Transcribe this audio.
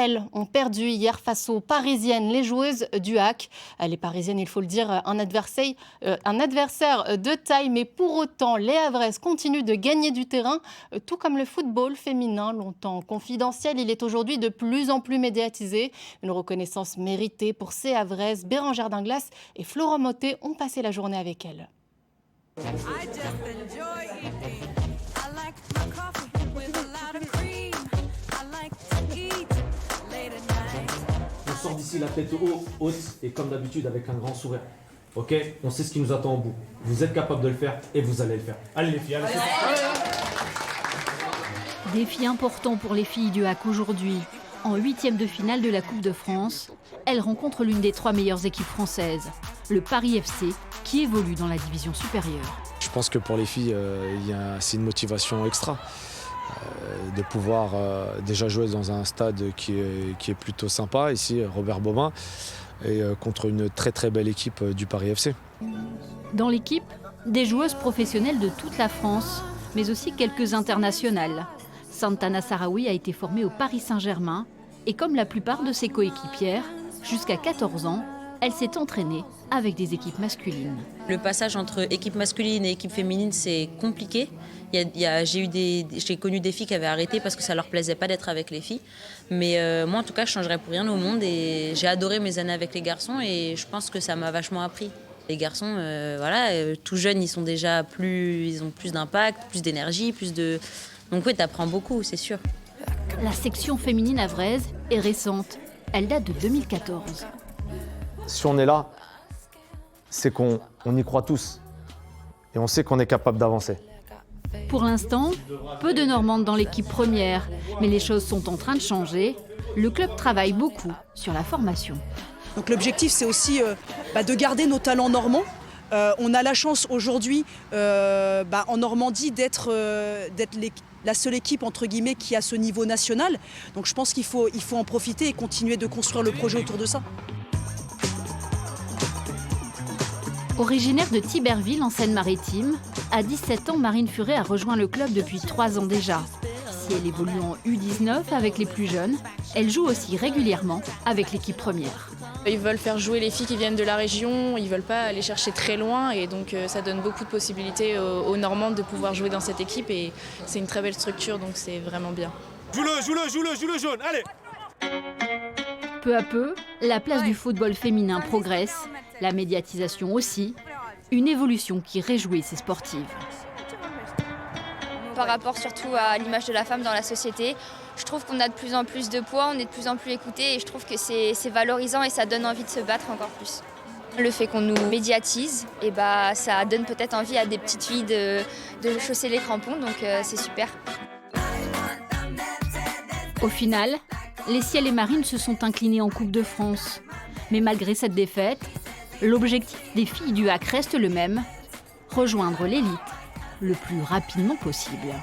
elles, ont perdu hier face aux Parisiennes, les joueuses du HAC. Les Parisiennes, il faut le dire, un adversaire de taille, mais pour autant, les Havraises continuent de gagner du terrain, tout comme le football féminin, longtemps confidentiel. Il est aujourd'hui de plus en plus médiatisé. Une reconnaissance méritée pour ces Havraises. Bérengère Dinglas et Florent Mottet ont passé la journée avec elles. On sort d'ici la tête haute et comme d'habitude avec un grand sourire. Ok, on sait ce qui nous attend au bout. Vous êtes capable de le faire et vous allez le faire. Allez les filles, allez. Défi important pour les filles du HAC aujourd'hui. En 8e de finale de la Coupe de France, elles rencontrent l'une des 3 meilleures équipes françaises, le Paris FC, qui évolue dans la division supérieure. Je pense que pour les filles, c'est une motivation extra de pouvoir déjà jouer dans un stade qui est plutôt sympa, ici, Robert Bomin, et contre une très très belle équipe du Paris FC. Dans l'équipe, des joueuses professionnelles de toute la France, mais aussi quelques internationales. Santana Sarawi a été formée au Paris Saint-Germain et comme la plupart de ses coéquipières, jusqu'à 14 ans, elle s'est entraînée avec des équipes masculines. Le passage entre équipe masculine et équipe féminine, c'est compliqué. J'ai connu des filles qui avaient arrêté parce que ça leur plaisait pas d'être avec les filles. Mais moi, en tout cas, je changerais pour rien au monde. Et j'ai adoré mes années avec les garçons et je pense que ça m'a vachement appris. Les garçons, tout jeunes, ils ont plus d'impact, plus d'énergie, Donc oui, t'apprends beaucoup, c'est sûr. La section féminine havraise est récente. Elle date de 2014. Si on est là, c'est qu'on y croit tous. Et on sait qu'on est capable d'avancer. Pour l'instant, peu de Normandes dans l'équipe première. Mais les choses sont en train de changer. Le club travaille beaucoup sur la formation. Donc l'objectif, c'est aussi de garder nos talents normands. On a la chance aujourd'hui, en Normandie, d'être la seule équipe, entre guillemets, qui a ce niveau national. Donc je pense qu'il faut en profiter et continuer de construire le projet autour de ça. Originaire de Tiberville, en Seine-Maritime, à 17 ans, Marine Furet a rejoint le club depuis 3 ans déjà. Si elle évolue en U19 avec les plus jeunes, elle joue aussi régulièrement avec l'équipe première. Ils veulent faire jouer les filles qui viennent de la région, ils ne veulent pas aller chercher très loin et donc ça donne beaucoup de possibilités aux Normandes de pouvoir jouer dans cette équipe et c'est une très belle structure donc c'est vraiment bien. Joue le jaune, allez. Peu à peu, la place du football féminin progresse, la médiatisation aussi, une évolution qui réjouit ces sportives. Par rapport surtout à l'image de la femme dans la société, je trouve qu'on a de plus en plus de poids, on est de plus en plus écoutés et je trouve que c'est valorisant et ça donne envie de se battre encore plus. Le fait qu'on nous médiatise, ça donne peut-être envie à des petites filles de chausser les crampons, donc c'est super. Au final, les Ciels et Marines se sont inclinés en Coupe de France. Mais malgré cette défaite, l'objectif des filles du HAC reste le même, rejoindre l'élite le plus rapidement possible.